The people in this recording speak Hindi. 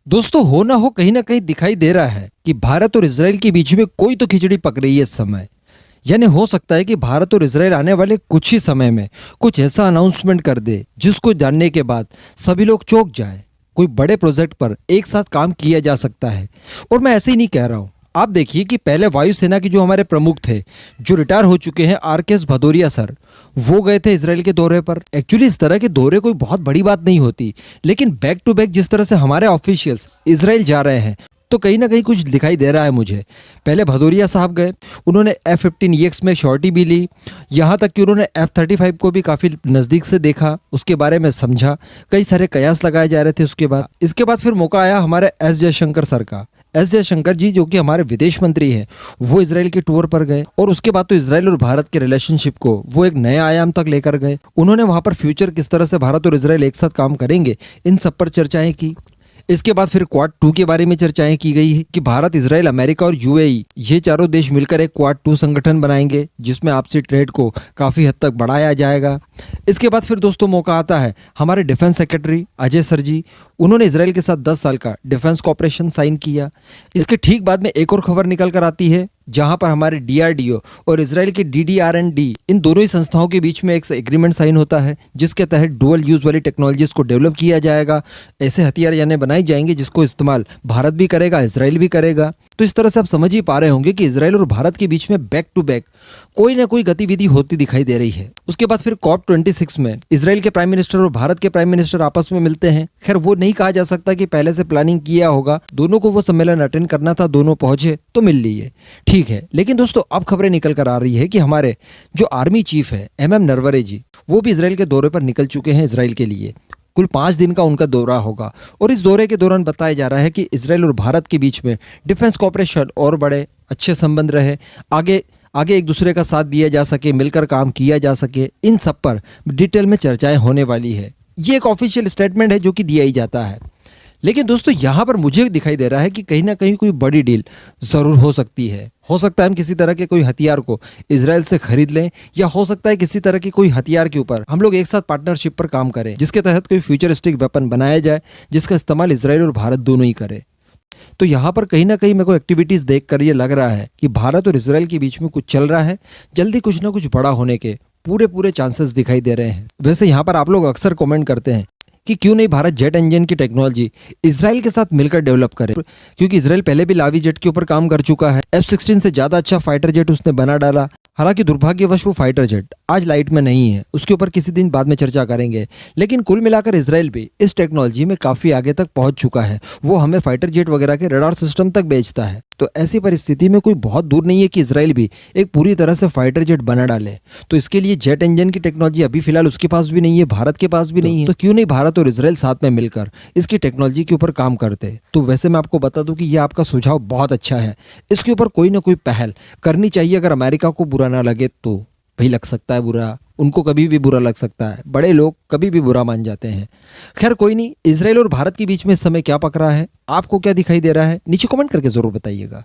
दोस्तों हो ना कहीं दिखाई दे रहा है कि भारत और इजराइल के बीच में कोई तो खिचड़ी पक रही है इस समय। यानी हो सकता है कि भारत और इजराइल आने वाले कुछ ही समय में कुछ ऐसा अनाउंसमेंट कर दे जिसको जानने के बाद सभी लोग चौंक जाए। कोई बड़े प्रोजेक्ट पर एक साथ काम किया जा सकता है। और मैं ऐसे ही नहीं कह रहा हूँ। आप देखिए कि पहले वायुसेना के जो हमारे प्रमुख थे, जो रिटायर हो चुके हैं, आर.के.एस. भदौरिया सर, वो गए थे इसराइल के दौरे पर। एक्चुअली इस तरह के दौरे कोई बहुत बड़ी बात नहीं होती, लेकिन बैक टू बैक जिस तरह से हमारे ऑफिशियल्स इसराइल जा रहे हैं तो कहीं ना कहीं कुछ दिखाई दे रहा है मुझे। पहले भदौरिया साहब गए, उन्होंने F-15EX में शॉर्टी भी ली, यहाँ तक कि उन्होंने F-35 को भी काफ़ी नज़दीक से देखा, उसके बारे में समझा, कई सारे कयास लगाए जा रहे थे। इसके बाद फिर मौका आया हमारे एस जयशंकर सर का। एस जयशंकर जी, जो कि हमारे विदेश मंत्री हैं, वो इसराइल के टूर पर गए और उसके बाद तो इसराइल और भारत के रिलेशनशिप को वो एक नए आयाम तक लेकर गए। उन्होंने वहाँ पर फ्यूचर किस तरह से भारत और इसराइल एक साथ काम करेंगे, इन सब पर चर्चाएं की। इसके बाद फिर क्वाड 2 के बारे में चर्चाएं की गई कि भारत, इजराइल, अमेरिका और यूएई, ये चारों देश मिलकर एक क्वाड 2 संगठन बनाएंगे जिसमें आपसी ट्रेड को काफ़ी हद तक बढ़ाया जाएगा। इसके बाद फिर दोस्तों मौका आता है हमारे डिफेंस सेक्रेटरी अजय सर जी, उन्होंने इसराइल के साथ 10 साल का डिफेंस कॉपरेशन साइन किया। इसके ठीक बाद में एक और खबर निकल कर आती है जहां पर हमारे DRDO और इसराइल के DDR&D, इन दोनों ही संस्थाओं के बीच में एक एग्रीमेंट साइन होता है जिसके तहत डुअल यूज वाली टेक्नोलॉजीज को डेवलप किया जाएगा। ऐसे हथियार यानी बनाए जाएंगे जिसको इस्तेमाल भारत भी करेगा, इसराइल भी करेगा। तो इस तरह से आप समझ ही पा रहे होंगे कि इसराइल और भारत के बीच में बैक टू बैक कोई ना कोई गतिविधि होती दिखाई दे रही है। उसके बाद फिर COP26 में इसराइल के प्राइम मिनिस्टर और भारत के प्राइम मिनिस्टर आपस में मिलते हैं। खैर वो नहीं कहा जा सकता कि पहले से प्लानिंग किया होगा, दोनों को वो सम्मेलन अटेंड करना था, दोनों पहुंचे तो मिल लिए, ठीक है। लेकिन दोस्तों अब खबरें निकल कर आ रही है कि हमारे जो आर्मी चीफ है MM नरवरे जी, वो भी इसराइल के दौरे पर निकल चुके हैं इसराइल के लिए। कुल 5 दिन का उनका दौरा होगा और इस दौरे के दौरान बताया जा रहा है कि इसराइल और भारत के बीच में डिफेंस कॉपरेशन और बड़े अच्छे संबंध रहे, आगे एक दूसरे का साथ दिया जा सके, मिलकर काम किया जा सके, इन सब पर डिटेल में चर्चाएं होने वाली है। ये एक ऑफिशियल स्टेटमेंट है जो कि दिया ही जाता है। लेकिन दोस्तों यहाँ पर मुझे दिखाई दे रहा है कि कहीं ना कहीं कोई बड़ी डील ज़रूर हो सकती है। हो सकता है हम किसी तरह के कोई हथियार को इसराइल से खरीद लें, या हो सकता है किसी तरह की कोई हथियार के ऊपर हम लोग एक साथ पार्टनरशिप पर काम करें जिसके तहत कोई फ्यूचरिस्टिक वेपन बनाया जाए जिसका इस्तेमाल इसराइल और भारत दोनों ही करें। तो यहाँ पर कहीं ना कहीं मेरे को एक्टिविटीज़ देखकर ये लग रहा है कि भारत और इसराइल के बीच में कुछ चल रहा है, जल्दी कुछ ना कुछ बड़ा होने के पूरे चांसेस दिखाई दे रहे हैं। वैसे यहाँ पर आप लोग अक्सर कमेंट करते हैं कि क्यों नहीं भारत जेट इंजन की टेक्नोलॉजी इसराइल के साथ मिलकर डेवलप करे, क्योंकि इसराइल पहले भी लावी जेट के ऊपर काम कर चुका है। F-16 से ज़्यादा अच्छा फाइटर जेट उसने बना डाला। हालांकि दुर्भाग्यवश वो फाइटर जेट आज लाइट में नहीं है, उसके ऊपर किसी दिन बाद में चर्चा करेंगे। लेकिन कुल मिलाकर इसराइल भी इस टेक्नोलॉजी में काफ़ी आगे तक पहुंच चुका है। वो हमें फाइटर जेट वगैरह के रडार सिस्टम तक बेचता है। तो ऐसी परिस्थिति में कोई बहुत दूर नहीं है कि इसराइल भी एक पूरी तरह से फाइटर जेट बना डाले। तो इसके लिए जेट इंजन की टेक्नोलॉजी अभी फिलहाल उसके पास भी नहीं है, भारत के पास भी नहीं है। तो क्यों नहीं भारत और इसराइल साथ में मिलकर इसकी टेक्नोलॉजी के ऊपर काम करते। तो वैसे मैं आपको बता दूं कि यह आपका सुझाव बहुत अच्छा है, इसके ऊपर कोई ना कोई पहल करनी चाहिए। अगर अमेरिका को बुरा ना लगे तो भाई लग सकता है बुरा, उनको कभी भी बुरा लग सकता है, बड़े लोग कभी भी बुरा मान जाते हैं। खैर कोई नहीं, इसराइल और भारत के बीच में इस समय क्या पक रहा है, आपको क्या दिखाई दे रहा है, नीचे कमेंट करके जरूर बताइएगा।